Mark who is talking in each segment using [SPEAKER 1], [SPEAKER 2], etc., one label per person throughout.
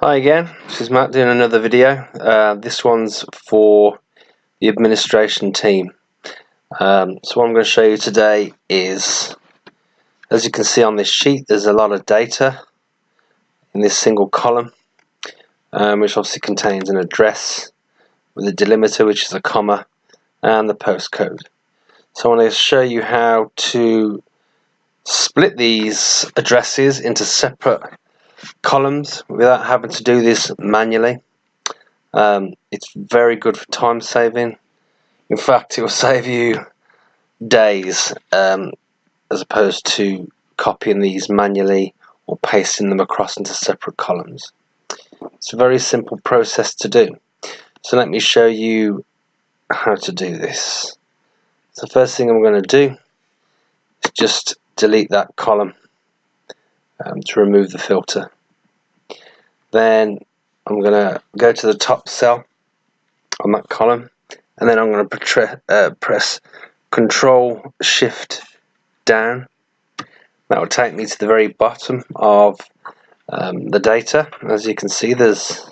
[SPEAKER 1] Hi again, this is Matt doing another video. This one's for the administration team. So what I'm going to show you today is, as you can see on this sheet, there's a lot of data in this single column, which obviously contains an address with a delimiter, which is a comma, and the postcode. So I want to show you how to split these addresses into separate columns without having to do this manually. It's very good for time saving. In fact, it will save you days as opposed to copying these manually or pasting them across into separate columns. It's a very simple process to do. So let me show you how to do this. So the first thing I'm going to do is just delete that column to remove the filter. Then I'm going to go to the top cell on that column, and then I'm going to press Control Shift down. That will take me to the very bottom of the data. As you can see, there's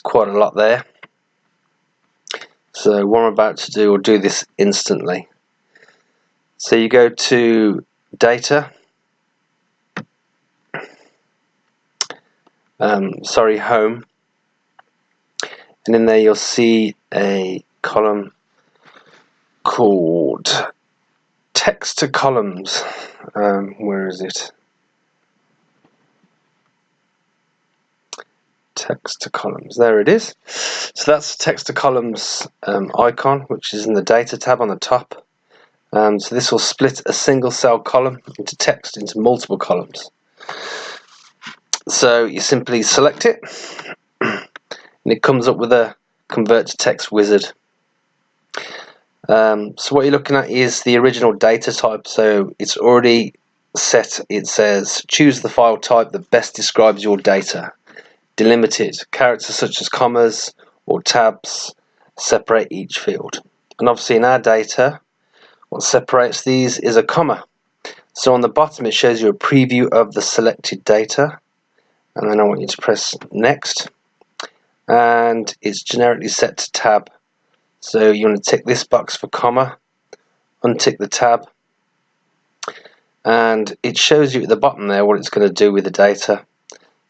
[SPEAKER 1] quite a lot there. So what I'm about to do will do this instantly. So you go to Data, Home, and in there you'll see a column called Text to Columns. Where is it? Text to Columns. There it is. So that's the Text to Columns icon, which is in the Data tab on the top. So this will split a single cell column into text into multiple columns. So you simply select it, and it comes up with a Convert to Text wizard. So what you're looking at is the original data type. So it's already set. It says choose the file type that best describes your data. Delimited. Characters such as commas or tabs separate each field. And obviously in our data, what separates these is a comma. So on the bottom it shows you a preview of the selected data, and then I want you to press Next, and it's generically set to tab. So you want to tick this box for comma, untick the tab, and it shows you at the bottom there what it's going to do with the data.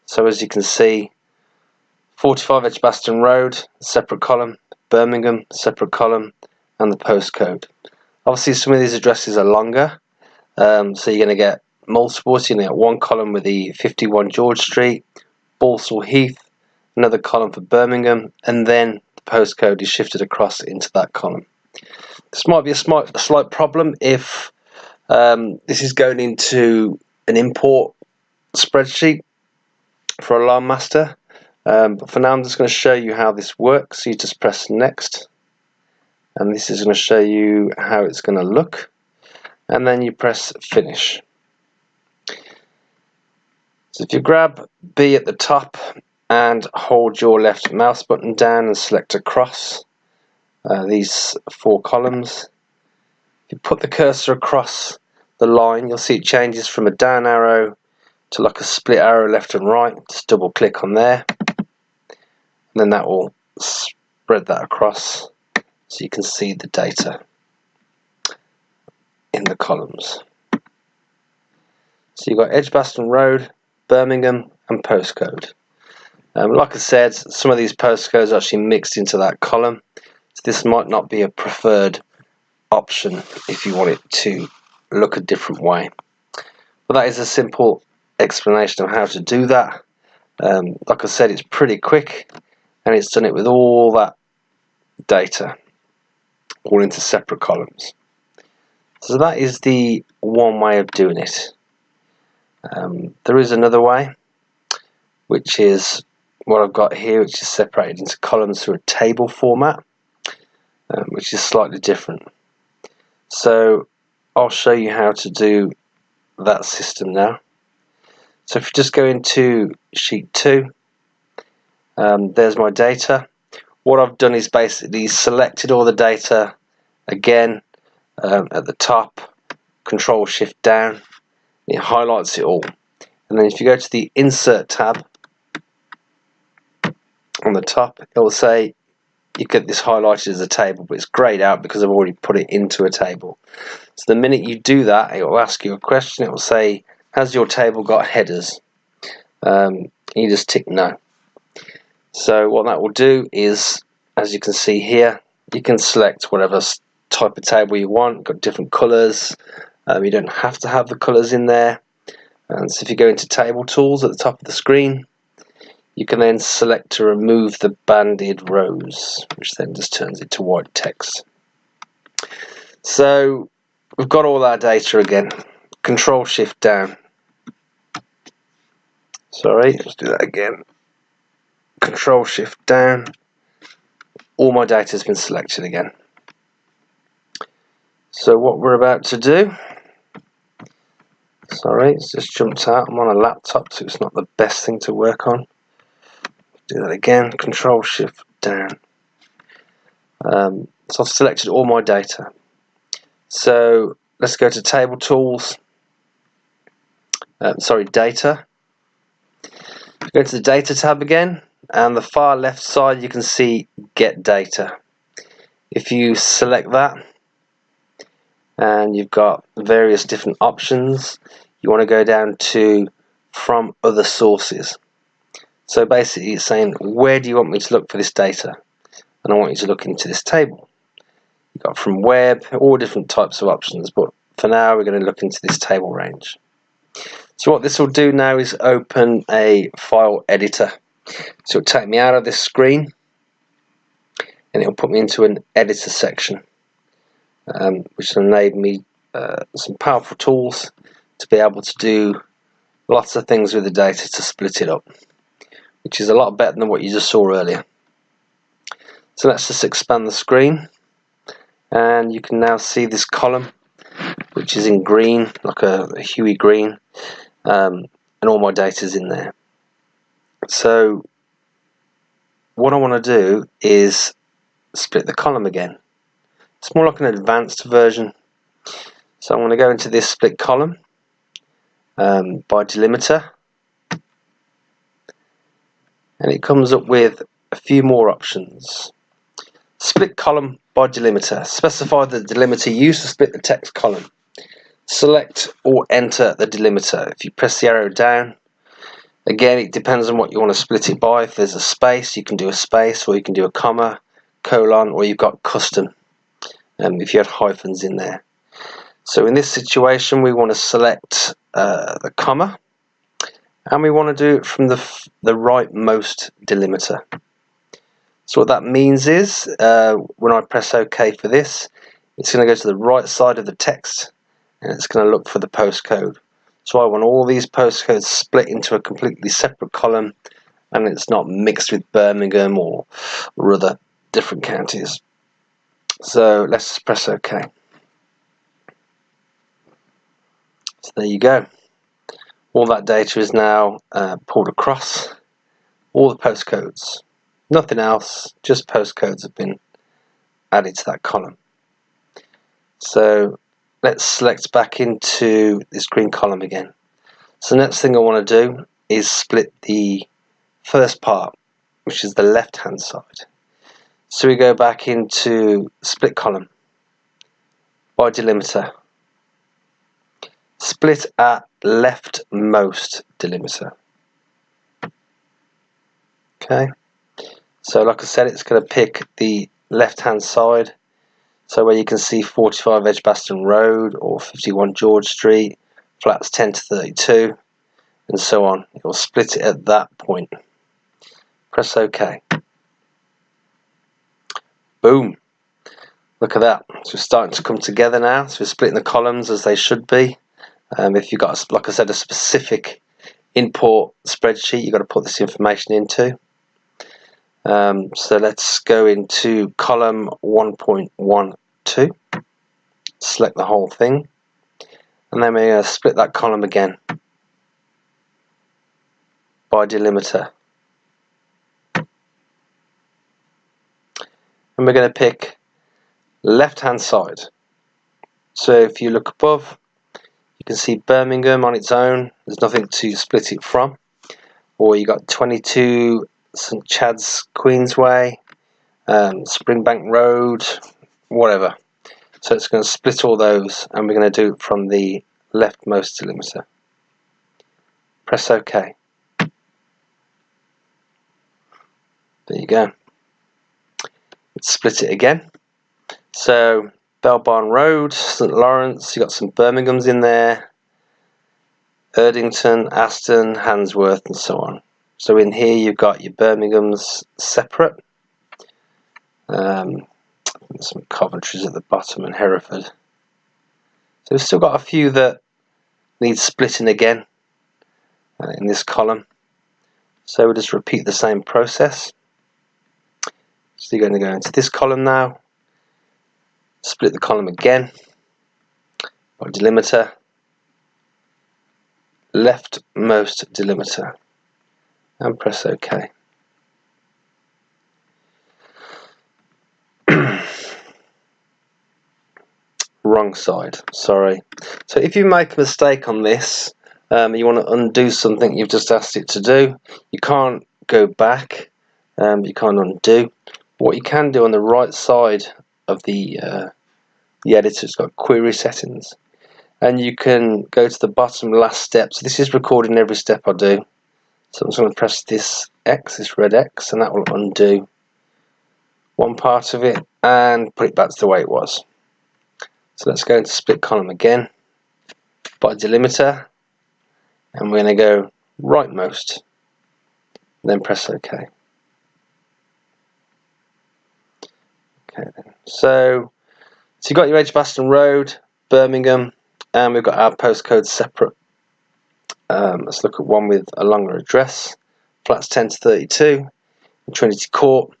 [SPEAKER 1] So as you can see, 45 Edgbaston Road, separate column, Birmingham, separate column, and the postcode. Obviously some of these addresses are longer, so you're going to get multiple. So you're going to get one column with the 51 George Street, Balsall Heath, another column for Birmingham, and then the postcode is shifted across into that column. This might be a slight problem if this is going into an import spreadsheet for Alarm Master. But for now I'm just going to show you how this works. So you just press Next, and this is going to show you how it's going to look, and then you press Finish. So if you grab B at the top and hold your left mouse button down and select across these four columns, if you put the cursor across the line, you'll see it changes from a down arrow to like a split arrow left and right. Just double click on there, and then that will spread that across so you can see the data in the columns. So you've got Edgbaston Road, Birmingham, and postcode. Like I said, some of these postcodes are actually mixed into that column, so this might not be a preferred option if you want it to look a different way. But that is a simple explanation of how to do that. Like I said, it's pretty quick, and it's done it with all that data all into separate columns. So that is the one way of doing it. There is another way, which is what I've got here, which is separated into columns through a table format, which is slightly different. So I'll show you how to do that system now. So if you just go into sheet 2, there's my data. What I've done is basically selected all the data again at the top, Control Shift down, it highlights it all. And then if you go to the Insert tab, on the top, it will say you get this highlighted as a table, but it's grayed out because I've already put it into a table. So the minute you do that, it will ask you a question. It will say, has your table got headers? You just tick no. So what that will do is, as you can see here, you can select whatever type of table you want. Got different colours. You don't have to have the colours in there. And so if you go into Table Tools at the top of the screen, you can then select to remove the banded rows, which then just turns it to white text. So we've got all our data again. Control Shift down. Sorry, let's do that again. Control Shift down. All my data has been selected again. So what we're about to do, sorry, it's just jumped out. I'm on a laptop, so it's not the best thing to work on. Do that again. Control Shift down. So I've selected all my data. So let's go to Table Tools. Data. Go to the Data tab again, and the far left side you can see Get Data. If you select that, and you've got various different options, you want to go down to From Other Sources. So basically it's saying, where do you want me to look for this data? And I want you to look into this table. You've got from web, all different types of options, but for now we're going to look into this table range. So what this will do now is open a file editor. So it'll take me out of this screen and it'll put me into an editor section, which will enable me some powerful tools to be able to do lots of things with the data to split it up, which is a lot better than what you just saw earlier. So let's just expand the screen, and you can now see this column, which is in green, like a huey green, and all my data is in there. So what I want to do is split the column again. It's more like an advanced version. So I'm going to go into this split column by delimiter, and it comes up with a few more options. Split column by delimiter. Specify the delimiter used to split the text column. Select or enter the delimiter. If you press the arrow down, again it depends on what you want to split it by. If there's a space, you can do a space, or you can do a comma, colon, or you've got custom if you had hyphens in there. So in this situation we want to select the comma, and we want to do it from the rightmost delimiter. So what that means is when I press OK for this, it's going to go to the right side of the text and it's going to look for the postcode. So I want all these postcodes split into a completely separate column, and it's not mixed with Birmingham or other different counties. So let's just press OK. So there you go. All that data is now pulled across. All the postcodes. Nothing else, just postcodes have been added to that column. So let's select back into this green column again. So the next thing I want to do is split the first part, which is the left hand side. So we go back into split column by delimiter. Split at leftmost delimiter. Okay. So like I said, it's going to pick the left hand side, so where you can see 45 Edgbaston Road or 51 George Street, flats 10 to 32, and so on. It will split it at that point. Press OK. Boom. Look at that. So it's starting to come together now. So we're splitting the columns as they should be. If you've got, like I said, a specific import spreadsheet you've got to put this information into. So let's go into column 1.12, select the whole thing, and then we're going to split that column again by delimiter. And we're going to pick left hand side. So if you look above, you can see Birmingham on its own, there's nothing to split it from. Or you got 22 St Chad's Queensway, Springbank Road, whatever. So it's going to split all those, and we're going to do it from the leftmost delimiter. Press OK. There you go. Let's split it again. So Belbarn Road, St Lawrence, you got some Birminghams in there, Erdington, Aston, Handsworth, and so on. So in here you've got your Birminghams separate. Some Coventry's at the bottom and Hereford. So we've still got a few that need splitting again in this column. So we'll just repeat the same process. So you're going to go into this column now, split the column again by delimiter, leftmost delimiter, and press OK. Wrong side, sorry. So if you make a mistake on this, you want to undo something you've just asked it to do, you can't go back, you can't undo. What you can do on the right side of the editor, it's got query settings, and you can go to the bottom last step. So this is recording every step I do. So I'm just going to press this X, this red X, and that will undo one part of it and put it back to the way it was. So let's go into split column again by delimiter, and we're going to go rightmost, then press OK. Okay then. So you've got your Edgbaston Road, Birmingham, and we've got our postcodes separate. Let's look at one with a longer address. Flats 10 to 32 in Trinity Court.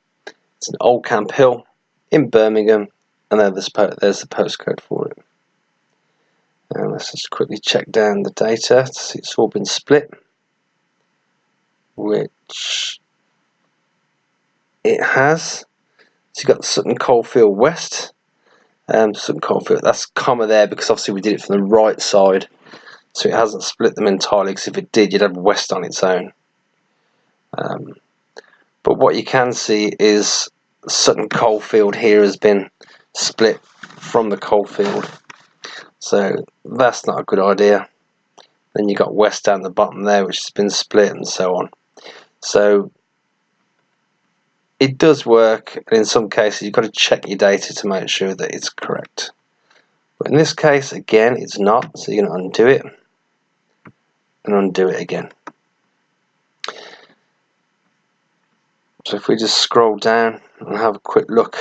[SPEAKER 1] It's in Old Camp Hill in Birmingham, and there's the postcode for it. And let's just quickly check down the data to see it's all been split, which it has. So you've got Sutton Coldfield West, Sutton Coldfield, that's comma there because obviously we did it from the right side, so it hasn't split them entirely, because if it did you'd have West on its own. But what you can see is Sutton Coldfield here has been split from the Coldfield, so that's not a good idea. Then you got West down the bottom there, which has been split, and so on. So it does work, and in some cases you've got to check your data to make sure that it's correct. But in this case, again, it's not, so you're going to undo it and undo it again. So if we just scroll down and have a quick look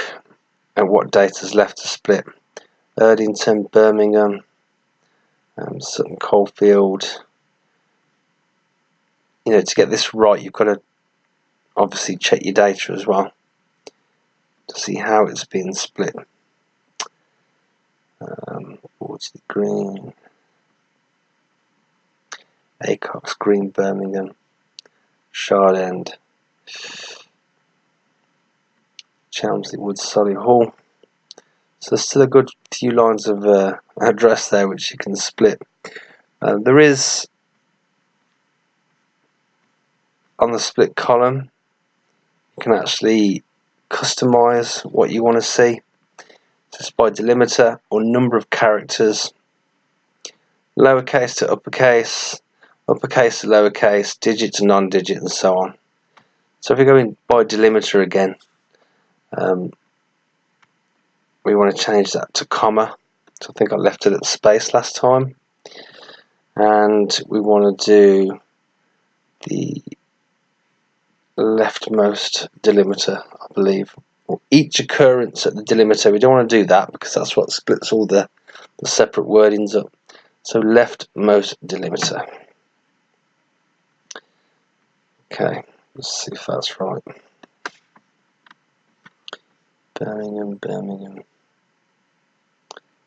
[SPEAKER 1] at what data is left to split. Erdington, Birmingham, Sutton Coldfield. You know, to get this right, you've got to obviously check your data as well to see how it's been split. Bordesley Green, Acox Green, Birmingham, Shard End, Chelmsley Wood, Solihull. So there's still a good few lines of address there which you can split. There is, on the split column, you can actually customize what you want to see. Just by delimiter or number of characters, lowercase to uppercase, uppercase to lowercase, digit to non-digit, and so on. So if we go in by delimiter again, we want to change that to comma. So I think I left it at space last time, and we want to do the leftmost delimiter, I believe, or each occurrence at the delimiter. We don't want to do that because that's what splits all the separate wordings up. So leftmost delimiter. Okay, let's see if that's right. Birmingham, Birmingham,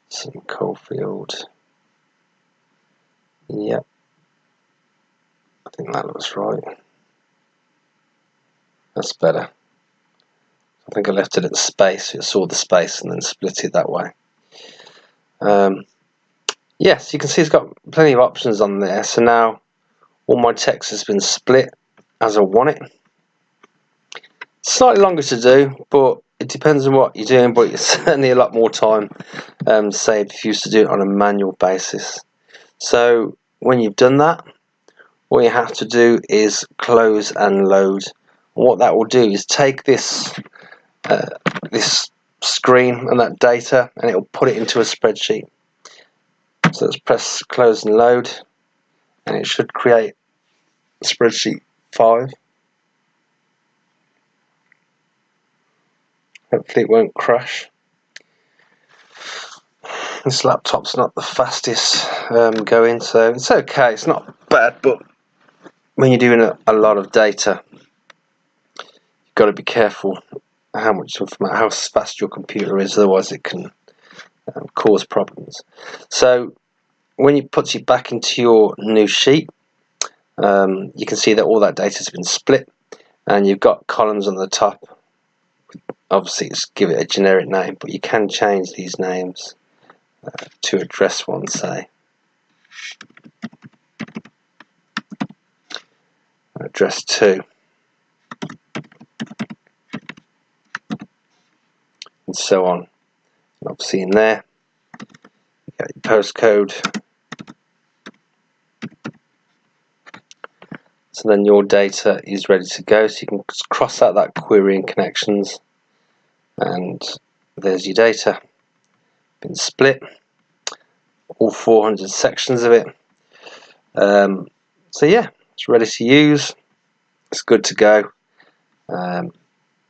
[SPEAKER 1] Sutton Coldfield. Yep, I think that looks right. That's better. I think I left it at the space, it saw the space and then split it that way. Yes, you can see it's got plenty of options on there. So now all my text has been split as I want it. Slightly longer to do, but it depends on what you're doing, but it's certainly a lot more time saved if you used to do it on a manual basis. So when you've done that, what you have to do is close and load. And what that will do is take this this screen and that data, and it will put it into a spreadsheet. So let's press close and load, and it should create spreadsheet 5. Hopefully it won't crash. This laptop's not the fastest going, so it's okay, it's not bad, but when you're doing a lot of data, you've got to be careful how fast your computer is, otherwise it can cause problems. So when you put it back into your new sheet, you can see that all that data has been split, and you've got columns on the top. Obviously, just give it a generic name, but you can change these names to address one, say. Address 2. And so on. And obviously in there, you got your postcode. So then your data is ready to go. So you can cross out that query and connections, and there's your data. Been split. All 400 sections of it. So yeah, it's ready to use. It's good to go.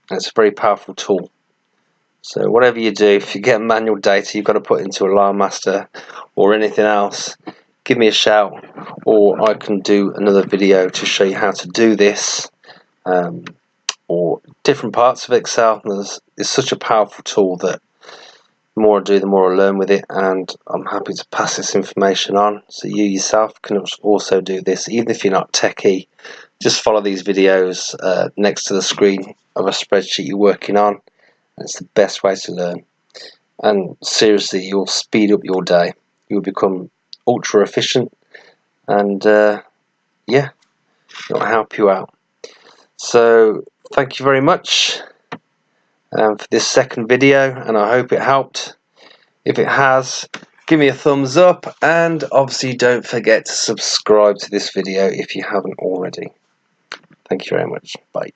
[SPEAKER 1] It's a very powerful tool. So whatever you do, if you get manual data you've got to put into Alarmmaster or anything else, give me a shout, or I can do another video to show you how to do this, or different parts of Excel. It's such a powerful tool that the more I do, the more I learn with it, and I'm happy to pass this information on so you yourself can also do this. Even if you're not techie, just follow these videos next to the screen of a spreadsheet you're working on. It's the best way to learn, and seriously, you'll speed up your day. You'll become ultra efficient, and yeah, it'll help you out. So thank you very much for this second video, and I hope it helped. If it has, give me a thumbs up, and obviously don't forget to subscribe to this video if you haven't already. Thank you very much. Bye.